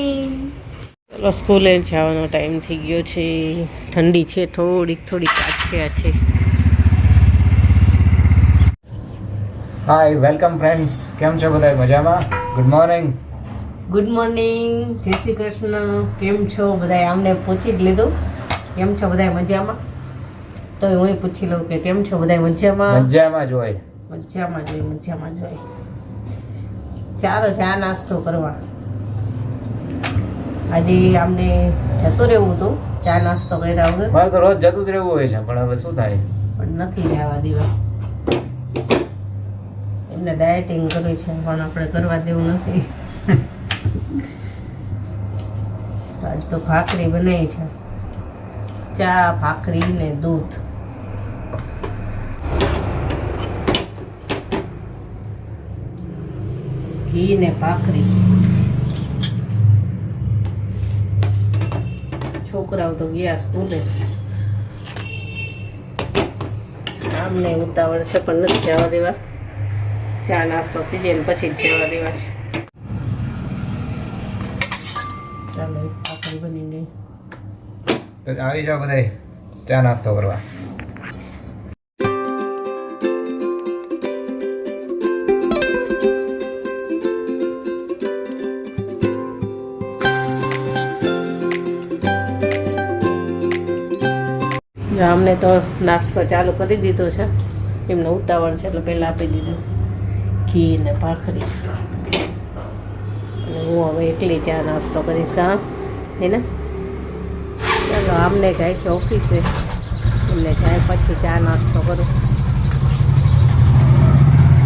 Morning. ચલો સ્કૂલે જવાનો ટાઈમ થઈ ગયો છે. ઠંડી છે, થોડીક આછે છે. હાય વેલકમ ફ્રેન્ડ્સ, કેમ છો બધા? મજામાં? Good morning. ગુડ મોર્નિંગ, જય શ્રી કૃષ્ણ. કેમ છો બધા? આમને પૂછી જ લીધું કેમ છો બધા મજામાં. તો હું પૂછી લઉં કે કેમ છો બધા મજામાં? મજામાં જ હોય. મજામાં જોઈ. ચાલો ચા નાસ્તો કરવા. આજે આમને જતું રહેવું હતું ચા નાસ્તો કર્યા વગર. મારે તો રોજ જતું જ રહેવું હોય છે, પણ હવે શું થાય? પણ નથી જવા દેવા. એમને ડાયટિંગ કરવી છે, પણ આપણે કરવા દેવું નથી. આજ તો ભાખરી બનાવી છે, ચા ભાખરી ને દૂધ. ઘી ને ભાખરી. છોકરાઓ તો ગયા સ્કૂલે. આમને ઉતાવળ છે પણ નથી જવા દેવા. ચા નાસ્તો થઈ જાય ને પછી જ જવા દેવા છે. ચાલો ભાખરી બની ગઈ. આવી જાઓ બધા ચા નાસ્તો કરવા. અમને તો નાસ્તો ચાલુ કરી દીધો છે. એમને ઉતાવળ છે એટલે પહેલાં આપી દીધું ઘી ને ભાખરી. અને હું હવે એકલી ચા નાસ્તો કરીશ. કાં એને ચાલો આમને જાય છે ઓફિસે, એમને જાય પછી ચા નાસ્તો કરું.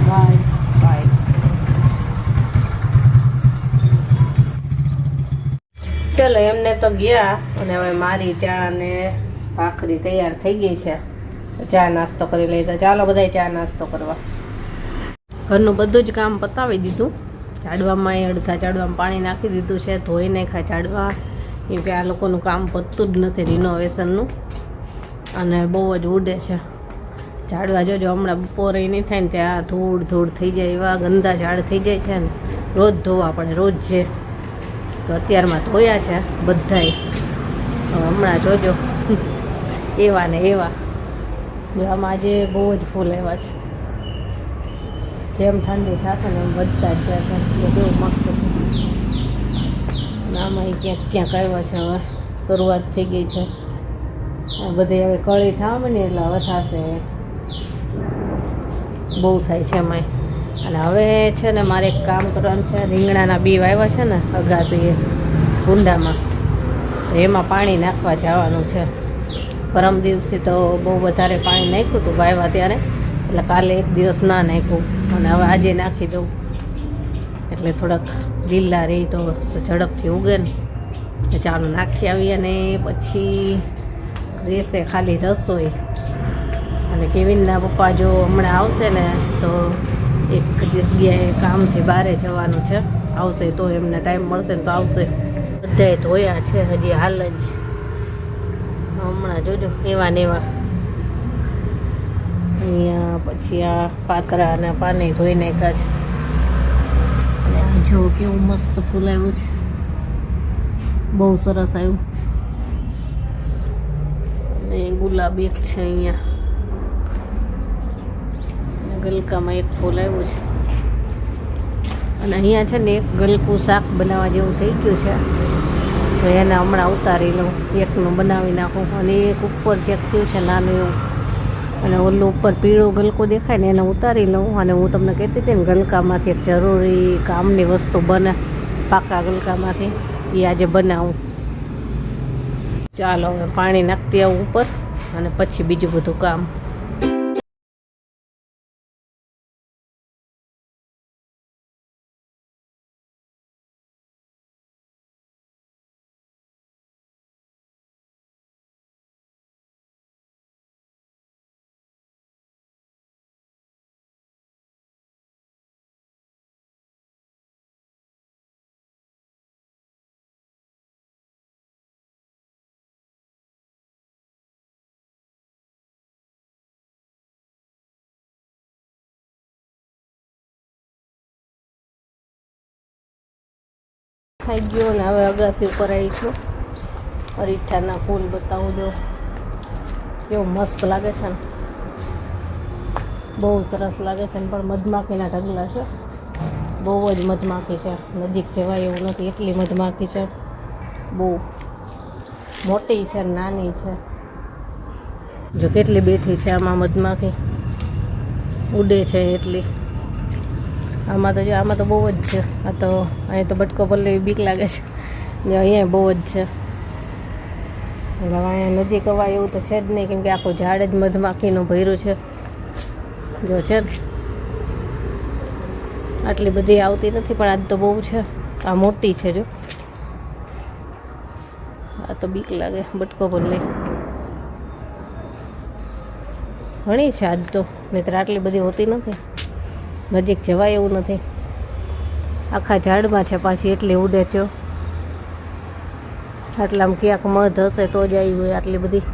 બાય. ચલો એમને તો ગયા અને હવે મારી ચા ને ભાખરી તૈયાર થઈ ગઈ છે. ચા નાસ્તો કરી લઈ. તો ચાલો બધા ચા નાસ્તો કરવા. ઘરનું બધું જ કામ પતાવી દીધું. ઝાડવામાં અડધા ઝાડવામાં પાણી નાખી દીધું છે. ધોઈ નાખ્યા ઝાડવા. કેમ કે આ લોકોનું કામ પતતું જ નથી રિનોવેશનનું, અને બહુ જ ઉડે છે ઝાડવા. જોજો હમણાં બપોરે નહીં થાય ને ત્યાં ધૂળ થઈ જાય, એવા ગંદા ઝાડ થઈ જાય છે ને. રોજ ધોવા પડે, રોજ છે. તો અત્યારમાં ધોયા છે બધાય. હમણાં જોજો એવા ને એવા. આમાં આજે બહુ જ ફૂલ આવ્યા છે. જેમ ઠંડી થશે ને એમ વધતા જ જશે. બહુ મસ્ત છે. આમાં ક્યાંક આવ્યા છે. હવે શરૂઆત થઈ ગઈ છે. બધે હવે કળી થવા ને એટલે હવે થશે. બહુ થાય છે એમાંય. અને હવે છે ને મારે એક કામ કરવાનું છે. રીંગણાના બી વાવ્યા છે ને અગાસીએ કુંડામાં, તો એમાં પાણી નાખવા જવાનું છે. પરમ દિવસે તો બહુ વધારે પાણી નાખ્યું હતું વાવ્યા ત્યારે, એટલે કાલે એક દિવસ ના નાખ્યું. અને હવે આજે નાખી દઉં એટલે થોડાક લીલા રહી તો ઝડપથી ઉગે ને. ચાલો નાખી આવીએ. અને પછી રહેશે ખાલી રસોઈ. અને કેવિનના પપ્પા જો હમણાં આવશે ને તો એક જગ્યાએ કામથી બહારે જવાનું છે. આવશે તો એમને ટાઈમ મળશે ને તો આવશે. બધાએ ધોયા છે હજી હાલ જ. હમણાં જોજો એવા ને એવા. અહીંયા પછી આ પાતરા અને પાને ધોઈ નાખ્યા છે. અને આ જો કેવું મસ્ત ફૂલ આવ્યું છે, બહુ સરસ આવ્યું. અને ગુલાબ એક છે અહીંયા, અને ગલકામાં એક ફૂલ આવ્યું છે. અને અહીંયા છે ને એક ગલકું શાક બનાવવા જેવું થઈ ગયું છે, તો એને હમણાં ઉતારી લઉં. એકનું બનાવી નાખું. અને એક ઉપર ચેક થયું છે નાનું એવું, અને ઓલું ઉપર પીળો ગલકો દેખાય ને એને ઉતારી લઉં. અને હું તમને કહેતી હતી ને ગલકામાંથી એક જરૂરી કામની વસ્તુ બને, પાકા ગલકામાંથી, એ આજે બનાવું. ચાલો હવે પાણી નાખતી આવું ઉપર, અને પછી બીજું બધું કામ. ખાઈ ગયો ને હવે અગાસી ઉપર આવી છું. અરીઠાના ફૂલ બતાવું જો, કેવું મસ્ત લાગે છે ને, બહુ સરસ લાગે છે ને. પણ મધમાખીના ઢગલા છે, બહુ જ મધમાખી છે, નજીક જવાય એવું નથી એટલી મધમાખી છે. બહુ મોટી છે નાની છે, જો કેટલી બેઠી છે આમાં મધમાખી, ઉડે છે એટલી. આમાં તો જો આમાં તો બહુ જ છે. આ તો અહીં તો બટકો પર લેવી બીક લાગે છે, જો અહીંયા બહુ જ છે. હવે અહીંયા નજીક અવાય એવું તો છે જ નહીં, કેમ કે આખું ઝાડ જ મધમાખીનું ભર્યું છે. જો છે આટલી બધી આવતી નથી, પણ આજ તો બહુ છે. આ મોટી છે જો, આ તો બીક લાગે બટકો પર લઈ. ઘણી છે આજ તો, નહીંતર આટલી બધી હોતી નથી. નજીક જવાય એવું નથી, આખા ઝાડમાં છે પાછી એટલી ઉડે છે. આટલામાં ક્યાંક મધ હશે તો જ આવી હોય આટલી બધી.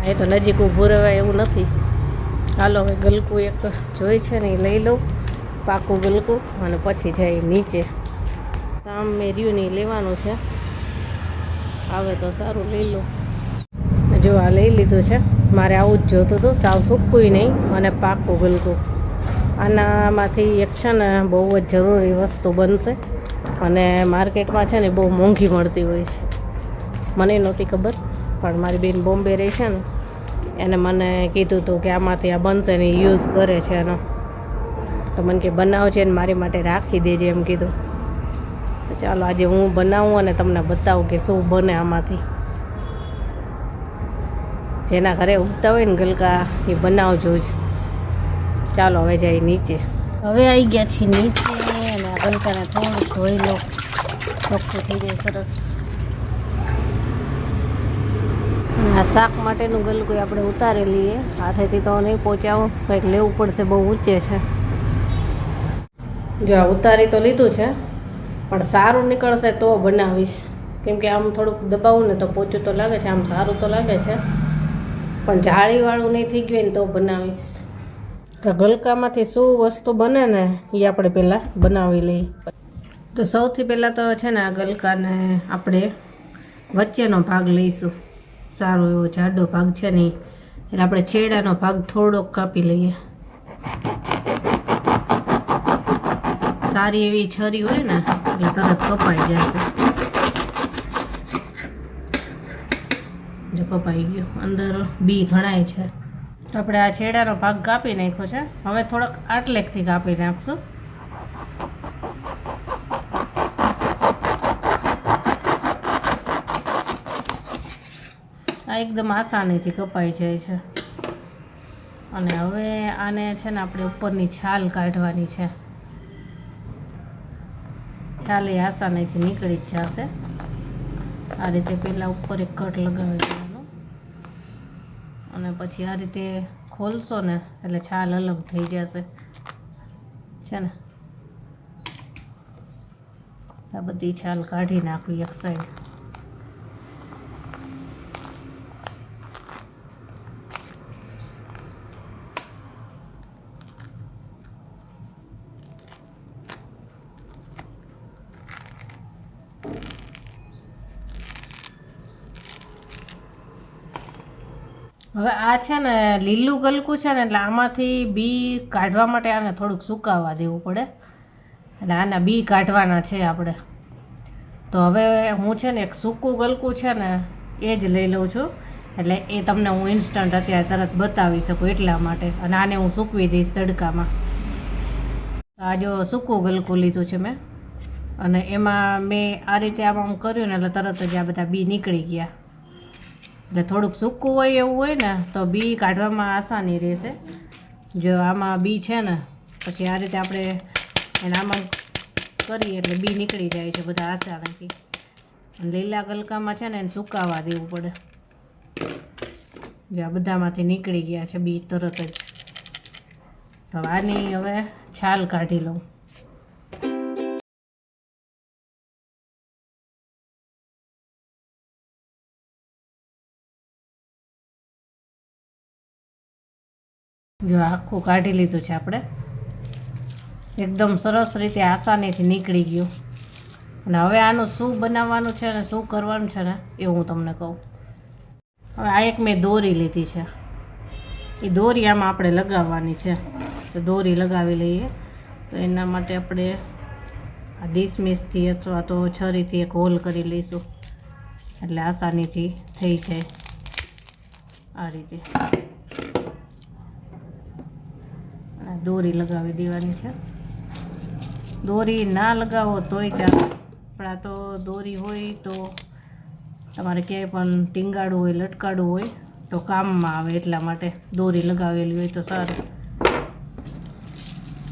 એ તો નજીક ઊભું રહેવાય એવું નથી. ચાલો હવે ગલકું એક જોઈ છે ને એ લઈ લઉં, પાકું ગલકું, અને પછી જાય નીચે. કામ મેં રહ્યું નહીં લેવાનું છે, આવે તો સારું લઈ લઉં. જો આ લઈ લીધું છે, મારે આવું જ જોતું હતું, સાવ સૂકુંય નહીં અને પાકું ગલકું. આનામાંથી એક છે ને બહુ જ જરૂરી વસ્તુ બનશે, અને માર્કેટમાં છે ને બહુ મોંઘી મળતી હોય છે. મને નહોતી ખબર, પણ મારી બેન બોમ્બે રહી છે ને, એને મને કીધું હતું કે આમાંથી આ બનશે ને યુઝ કરે છે એનો. તો મને કે બનાવજે ને મારી માટે રાખી દેજે એમ કીધું. તો ચાલો આજે હું બનાવું અને તમને બતાવું કે શું બને આમાંથી. જેના ઘરે ઉગતા હોય ને ગલકા એ બનાવજો જ. ચાલો હવે જાય નીચે. હવે આવી ગયા છીએ નીચે, અને આ ગલકાને થોડુંક ધોઈ લો, ચોખ્ખું થઈ જાય સરસ. આ શાક માટેનું ગલકું આપણે ઉતારી લઈએ. હાથેથી તો નહીં પહોંચાવો, કંઈક લેવું પડશે, બહુ ઊંચે છે. જો આ ઉતારી તો લીધું છે, પણ સારું નીકળશે તો બનાવીશ. કેમ કે આમ થોડુંક દબાવું ને તો પોચું તો લાગે છે, આમ સારું તો લાગે છે, પણ જાળીવાળું નહીં થઈ ગયું ને તો બનાવીશ. તો ગલકામાંથી શું વસ્તુ બને ને એ આપણે પહેલાં બનાવી લઈએ. તો સૌથી પહેલાં તો છે ને આ ગલકાને આપણે વચ્ચેનો ભાગ લઈશું. સારો એવો જાડો ભાગ છે ને, એટલે આપણે છેડાનો ભાગ થોડોક કાપી લઈએ. સારી એવી છરી હોય ને એટલે તરત કપાઈ જાય. જો કપાઈ ગયો, અંદર બી ઘણાય છે. તો આપણે આ છેડાનો ભાગ કાપી નાખ્યો છે. હવે થોડોક આટલેકથી કાપી નાખશું. આ એકદમ આસાનીથી કપાઈ જાય છે. અને હવે આને છે ને આપણે ઉપરની છાલ કાઢવાની છે. છાલ એ આસાનીથી નીકળી જ જશે. આ રીતે પહેલાં ઉપર એક કટ લગાવી દેવાનો, અને પછી આ રીતે ખોલશો ને એટલે છાલ અલગ થઈ જશે છે ને. આ બધી છાલ કાઢી નાખવી એક સાઈડ. હવે આ છે ને લીલું ગલકું છે ને, એટલે આમાંથી બી કાઢવા માટે આને થોડુંક સુકાવવા દેવું પડે. એટલે આના બી કાઢવાના છે આપણે. તો હવે હું છે ને એક સૂકું ગલકું છે ને એ જ લઈ લઉં છું. એટલે એ તમને હું ઇન્સ્ટન્ટ અત્યારે તરત બતાવી શકું એટલા માટે. અને આને હું સૂકવી દઈશ તડકામાં. આ જો સૂકું ગલકું લીધું છે મેં, અને એમાં મેં આ રીતે આમ કર્યું ને એટલે તરત જ આ બધા બી નીકળી ગયા. એટલે થોડુંક સૂકું હોય એવું હોય ને તો બી કાઢવામાં આસાની રહેશે. જો આમાં બી છે ને, પછી આ રીતે આપણે એને આમાં કરીએ એટલે બી નીકળી જાય છે બધા આસાનીથી. લીલા ગલકામાં છે ને એને સુકાવા દેવું પડે. જો આ બધામાંથી નીકળી ગયા છે બી તરત જ. તો આની હવે છાલ કાઢી લઉં. જો આખું કાઢી લીધું છે આપણે. એકદમ સરસ રીતે આસાનીથી નીકળી ગયું. અને હવે આનું શું બનાવવાનું છે અને શું કરવાનું છે ને એ હું તમને કહું. હવે આ એક મેં દોરી લીધી છે, એ દોરી આમાં આપણે લગાવવાની છે. તો દોરી લગાવી લઈએ. તો એના માટે આપણે આ ડિસમિસથી અથવા તો છરીથી એક હોલ કરી લઈશું, એટલે આસાનીથી થઈ જાય. આ રીતે દોરી લગાવી દેવાની છે. દોરી ના લગાવો તોય ચાલે, પણ આ તો દોરી હોય તો તમારે ક્યાંય પણ ટીંગાડવું હોય, લટકાડવું હોય તો કામમાં આવે, એટલા માટે દોરી લગાવેલી હોય તો સારું.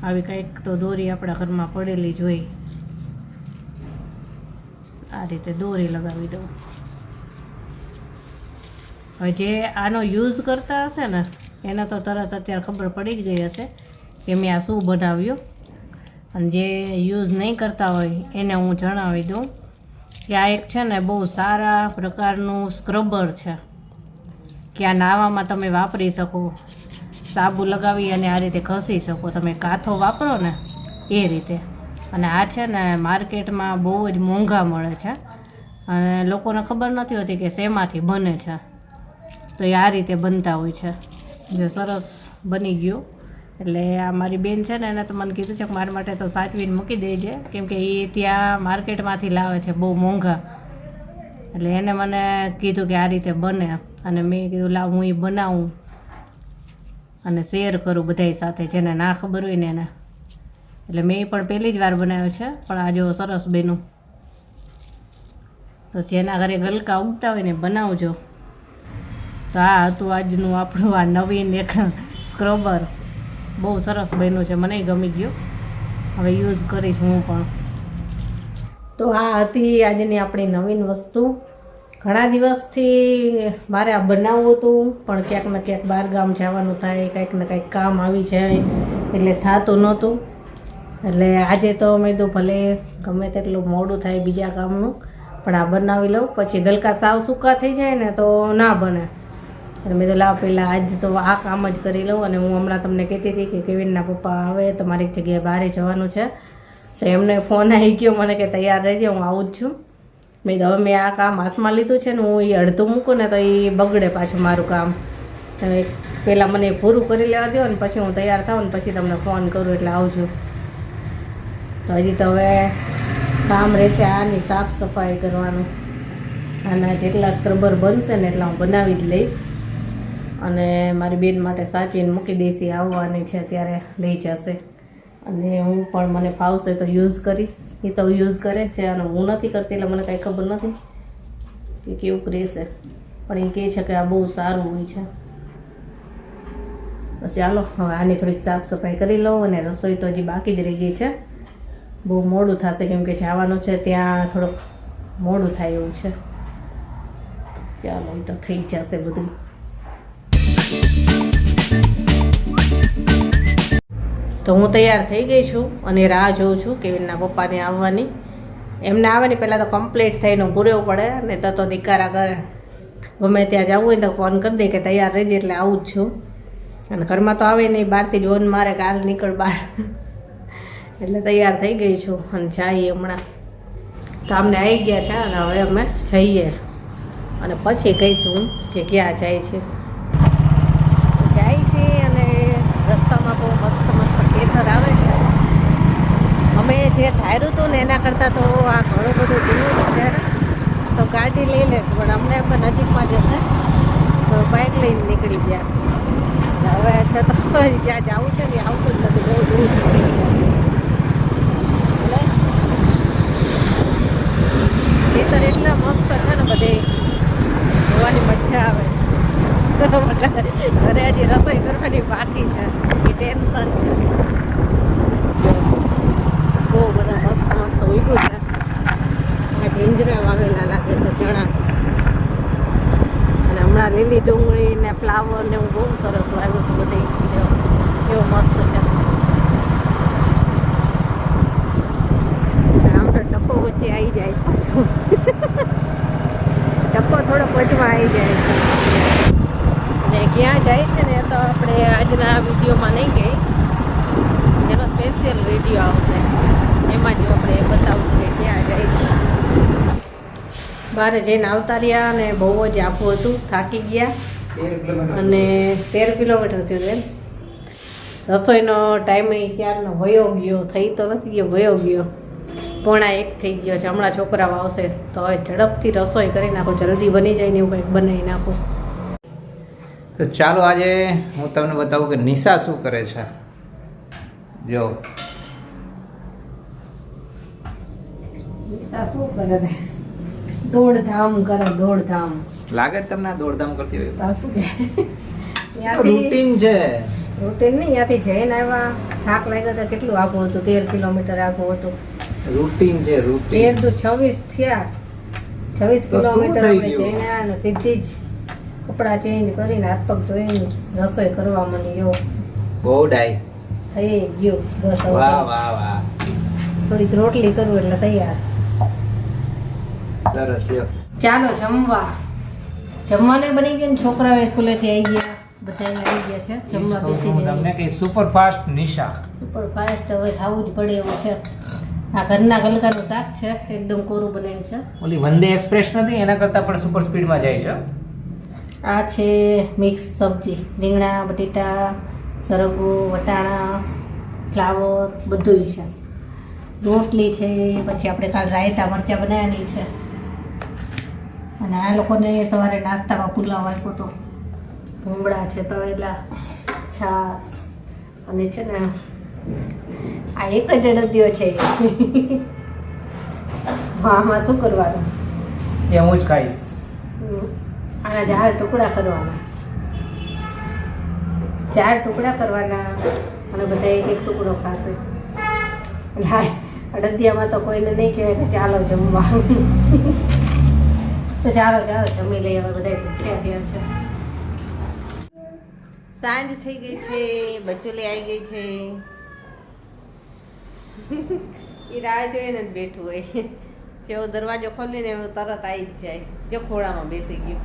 આવી કંઈક તો દોરી આપણા ઘરમાં પડેલી જ હોય. આ રીતે દોરી લગાવી દઉં. હવે જે આનો યુઝ કરતા હશે ને એને તો તરત અત્યારે ખબર પડી જ ગઈ હશે કે મેં આ શું બનાવ્યું. અને જે યુઝ નહીં કરતા હોય એને હું જણાવી દઉં કે આ એક છે ને બહુ સારા પ્રકારનું સ્ક્રબર છે, કે આ નાવામાં તમે વાપરી શકો. સાબુ લગાવી અને આ રીતે ઘસી શકો, તમે કાથો વાપરો ને એ રીતે. અને આ છે ને માર્કેટમાં બહુ જ મોંઘા મળે છે અને લોકોને ખબર નથી હોતી કે શેમાંથી બને છે. તો એ આ રીતે બનતા હોય છે. જો સરસ બની ગયું. એટલે આ મારી બેન છે ને એને તો મને કીધું છે કે મારા માટે તો સાચવીને મૂકી દેજે, કેમ કે એ ત્યાં માર્કેટમાંથી લાવે છે બહુ મોંઘા. એટલે એને મને કીધું કે આ રીતે બને, અને મેં કીધું લાવ હું એ બનાવું અને શેર કરું બધાય સાથે, જેને ના ખબર હોય ને એને. એટલે મેં પણ પહેલી જ વાર બનાવ્યો છે, પણ આ જો સરસ બન્યું. તો જેના ઘરે ગલકા ઉગતા હોય ને બનાવજો. તો આ હતું આજનું આપણું આ નવીન એક સ્ક્રબર. બહુ સરસ બન્યું છે, મને ગમી ગયું. હવે યુઝ કરીશ હું પણ. તો આ હતી આજની આપણી નવીન વસ્તુ. ઘણા દિવસથી મારે આ બનાવવું હતું, પણ ક્યાંક ને ક્યાંક બહાર ગામ જવાનું થાય, કંઈક ને કંઈક કામ આવી જાય એટલે થતું નહોતું. એટલે આજે તો મેં કીધું ભલે ગમે તેટલું મોડું થાય બીજા કામનું, પણ આ બનાવી લઉં. પછી ગલકા સાવ સૂકા થઈ જાય ને તો ના બને. એટલે મેં તો લાવ પહેલાં આજ તો આ કામ જ કરી લઉં. અને હું હમણાં તમને કહેતી હતી કે કેવિનના પપ્પા આવે તો મારી એક જગ્યાએ બહાર જવાનું છે, તો એમને ફોન આવી ગયો મને કે તૈયાર રહેજે, હું આવું જ છું. મેં તો હવે મેં આ કામ હાથમાં લીધું છે ને, હું એ અડધું મૂકું ને તો એ બગડે પાછું મારું કામ. તમે પહેલાં મને પૂરું કરી લેવા દો ને પછી હું તૈયાર થાઉં ને પછી તમને ફોન કરું એટલે આવજો. તો હજી તો હવે કામ રહેશે આની સાફ સફાઈ કરવાનું. આના જેટલા સ્ક્રબર બનશે ને એટલા હું બનાવી જ લઈશ. અને મારી બેન માટે સાચવીને મૂકી દઈશ, આવવાની છે ત્યારે લઈ જશે. અને હું પણ મને ફાવશે તો યુઝ કરીશ. એ તો યુઝ કરે જ છે અને હું નથી કરતી એટલે મને કાંઈ ખબર નથી કે કેવું રહેશે. પણ એ કહે છે કે આ બહુ સારું હોય છે. તો ચાલો હવે આની થોડીક સાફ સફાઈ કરી લઉં. અને રસોઈ તો હજી બાકી જ રહી ગઈ છે. બહુ મોડું થશે કેમ કે જવાનું છે ત્યાં થોડુંક મોડું થાય એવું છે. ચાલો એ તો થઈ જશે બધું. તો હું તૈયાર થઈ ગઈ છું અને રાહ જોઉં છું કેવિનના પપ્પાને આવવાની. એમને આવવાની પહેલાં તો કમ્પ્લીટ થઈને પૂરેવું પડે, ને તો દીકારા કરે. ગમે ત્યાં જવું હોય તો ફોન કરી દે કે તૈયાર રહેજે, એટલે આવું જ છું. અને ઘરમાં તો આવે નહીં, બહારથી જ ઓન મારે કે હાલ નીકળ બહાર. એટલે તૈયાર થઈ ગઈ છું અને જઈએ હમણાં. તો અમને આવી ગયા છે અને હવે અમે જઈએ અને પછી કહીશું કે ક્યાં જાય છે. જાય છે અને રસ્તામાં બહુ મસ્ત મસ્ત ખેતર આવે છે. અમે જે ધાર્યું હતું ને એના કરતાં તો આ ઘણું બધું દૂર છે. તો ગાડી લઈ લે, પણ અમને નજીકમાં જશે તો બાઇક લઈને નીકળી ગયા. હવે છે તો જ્યાં જવું છે ને આવતું જ નથી, બહુ દૂર છે. ખેતર એટલા મસ્ત છે ને બધે, જોવાની મજા આવે. ઘરે હજી રસોઈ કરવાની બાકી છે, એ ટેન્શન છે. બહુ બધા મસ્ત મસ્ત ઉગ્યું છે. આ ઝીંજરા વાવેલા લાગે છે, ચણા. અને હમણાં લીલી ડુંગળી ને ફ્લાવર ને હું બહુ સરસ વાવ્યું હતું બધે. કેવો મસ્ત છે. આમ તો ટપ્પો વચ્ચે આવી જાય છે પાછું. ટપ્પો થોડો વચમાં આવી જાય છે. અને ક્યાં જાય છે ને તો આપણે આજના વિડીયોમાં નહીં ગઈ, એનો સ્પેશિયલ વિડીયો આવશે. એમાં જ આપણે બતાવશું કે ક્યાં જાય છે. બહાર જઈને આવતા રહ્યા અને બહુ જ આખું હતું, થાકી ગયા. અને 13 કિલોમીટર થયું એમ. રસોઈનો ટાઈમ ક્યારનો વયો ગયો, થઈ તો નથી ગયો, વયો ગયો. 1:45 થઈ ગયો છે. હમણાં છોકરાઓ આવશે તો હવે ઝડપથી રસોઈ કરી નાખો, જલ્દી બની જાય ને એવું કંઈક બનાવી નાખો. તો ચાલો આજે હું તમને બતાવું કે નિશા શું કરે છે. જો શું કરે, દોડધામ કરે, દોડધામ. લાગે જ તમને આ દોડધામ કરતી હોય? તો શું કે રૂટીન છે. રૂટીન નહીં, ત્યાંથી જઈને આવ્યા, થાક લાગ્યો તો કેટલું આગું હતું, 13 કિલોમીટર આગું હતું. રૂટીન છે, રૂટીન. 13 તો 26 થયા, 26 તો શું કિલોમીટર થઈ આપણે ગયું? જઈને આવ્યા ને સીધી જ કપડાં ચેન્જ કરીને હાથ પગ ધોઈને રસોઈ કરવા માંડી. જો બહુ ડાય. થઈ ગયું બસ. હવે વાહ વાહ વાહ, થોડીક રોટલી કરું એટલે તૈયાર. સરસ. લ્યો ચાલો જમવા. જમવાનું બની ગયું ને છોકરાઓ સ્કૂલેથી આવી ગયા, બધા આવી ગયા છે. જમવા બેસી હું જાય. તમને કે સુપરફાસ્ટ નિશા. સુપર ફાસ્ટ હવે થવું જ પડે એવું છે. આ ઘરના ગલકાનું શાક છે, એકદમ કોરું બનાવ્યું છે. ઓલી વંદે એક્સપ્રેસ નથી એના કરતાં પણ સુપર સ્પીડમાં જાય છે. આ છે મિક્સ સબ્જી, રીંગણા, બટેટા, સરગવો, વટાણા, ફ્લાવર બધું છે. રોટલી છે, પછી આપણે કાલ રાયતા મરચાં બનાવવાની છે. અને આ લોકોને સવારે નાસ્તામાં પુલાવ આપ્યો હતો. ભૂંગળા છે, તળેલા, છાશ અને છે ને આ એક જ અડદિયો છે. આમાં શું કરવાનું? એ હું જ ખાઈશ. આના 4 ટુકડા કરવાના, 4 ટુકડા કરવાના અને બધા એક એક ટુકડો ખાશે. અડદિયામાં તો કોઈને નહીં કહેવાય કે ચાલો જમવા. તો ચાલો ચાલો જમી લઈએ, હવે બધા ભૂખ્યા થયા છે. સાંજ થઈ ગઈ છે, બચુલી આવી ગઈ છે. એ રાહ જોઈને જ બેઠું હોય. જેવો દરવાજો ખોલીને એવું તરત આવી જ જાય. જો ખોળામાં બેસી ગયું.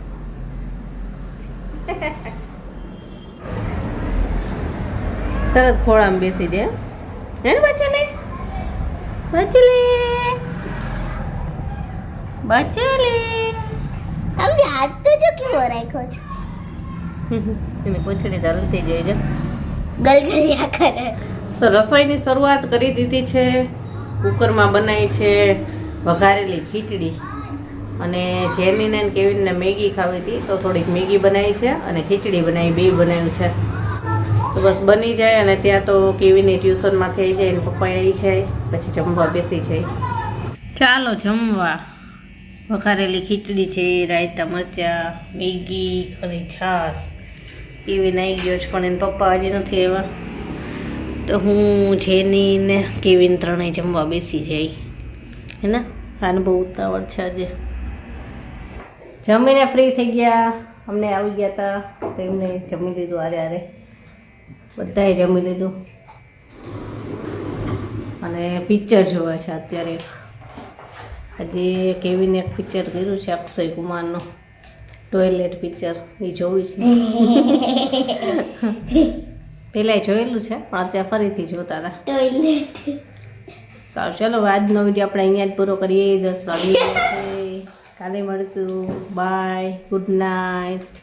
તરત ખોળામાં બેસી જાય. હે ને બચુલી? બચુલી, બચુલી. અમને હાથ તો જો કેવો રાખ્યો છે, એને પૂછડી ધરતી જાય છે. ગલગલિયા કરે. તો રસોઈની શરૂઆત કરી દીધી છે. કુકરમાં બનાવી છે વઘારેલી ખીચડી. અને જેનીને ને કેવીનને મેગી ખાવી હતી તો થોડીક મેગી બનાવી છે અને ખીચડી બનાવી, બે બનાવ્યું છે. તો બસ બની જાય અને ત્યાં તો કેવીની ટ્યુશનમાં થઈ જાય, અને પપ્પા આવી જાય, પછી જમવા બેસી જાય. ચાલો જમવા. વઘારેલી ખીચડી છે, રાયતા મરચાં, મેગી અને છાશ. કેવીન આવી ગયો છે પણ એના પપ્પા હજી નથી આવ્યા. તો હું જેની ને કેવીન ત્રણેય જમવા બેસી જાય. હે ને? આને બહુ ઉતાવળ છે આજે. જમીને ફ્રી થઈ ગયા, અમને આવી ગયા હતા તો એમને જમી લીધું. આરે આરે બધાએ જમી લીધું અને પિક્ચર જોવે છે અત્યારે. આજે કેવીને એક પિક્ચર કર્યું છે અક્ષય કુમારનું, ટોયલેટ પિક્ચર. એ જોયું છે. પહેલાં જોયેલું છે પણ અત્યારે ફરીથી જોતા હતા. ટોયલેટ. સારું, ચલો આજનો વિડીયો આપણે અહીંયા જ પૂરો કરીએ. 10 વાગી ગયા છે. કાલે મળીશું. Bye, good night.